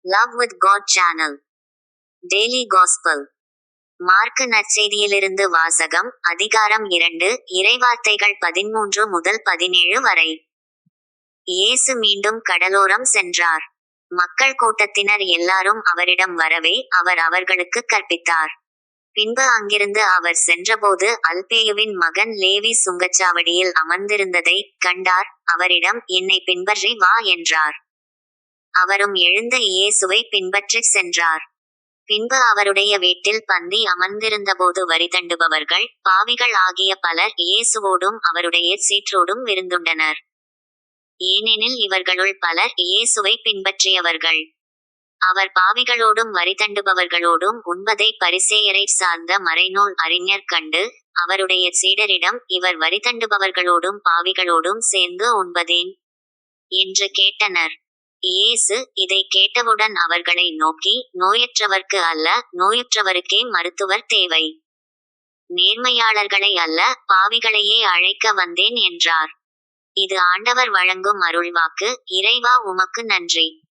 Love with God Channel. Daily Gospel. Mark நற்செய்தியிலிருந்து வாசகம். அதிகாரம் 2, இறைவார்த்தைகள் 13 முதல் 17 வரை. இயேசு மீண்டும் கடலோரம் சென்றார். மக்கள் கூட்டத்தினர் எல்லாரும் அவரிடம் வரவே அவர் அவர்களுக்கு கற்பித்தார். பின்பு அங்கிருந்து அவர் சென்றபோது அல்பேயுவின் மகன் லேவி சுங்கச்சாவடியில் அமர்ந்திருந்ததை கண்டார். அவரிடம், என்னை பின்பற்றி வா என்றார். அவரும் எழுந்து இயேசுவை பின்பற்றிச் சென்றார். பின்பு அவருடைய வீட்டில் பந்தி அமர்ந்திருந்தபோது வரிதண்டுபவர்கள், பாவிகள் ஆகிய பலர் இயேசுவோடும் அவருடைய சீற்றோடும் விருந்துண்டனர். ஏனெனில் இவர்களுள் பலர் இயேசுவை பின்பற்றியவர்கள். அவர் பாவிகளோடும் வரிதண்டுபவர்களோடும் உண்பதை பரிசேயரைச் சார்ந்த மறைநூல் அறிஞர் கண்டு, அவருடைய சீடரிடம், இவர் வரிதண்டுபவர்களோடும் பாவிகளோடும் சேர்ந்து உண்பதேன் என்று கேட்டனர். இயேசு இதை கேட்டவுடன் அவர்களை நோக்கி, நோயற்றவர்க்கு அல்ல, நோயுற்றவருக்கே மருத்துவர் தேவை. நேர்மையாளர்களை அல்ல, பாவிகளையே அழைக்க வந்தேன் என்றார். இது ஆண்டவர் வழங்கும் அருள்வாக்கு. இறைவா, உமக்கு நன்றி.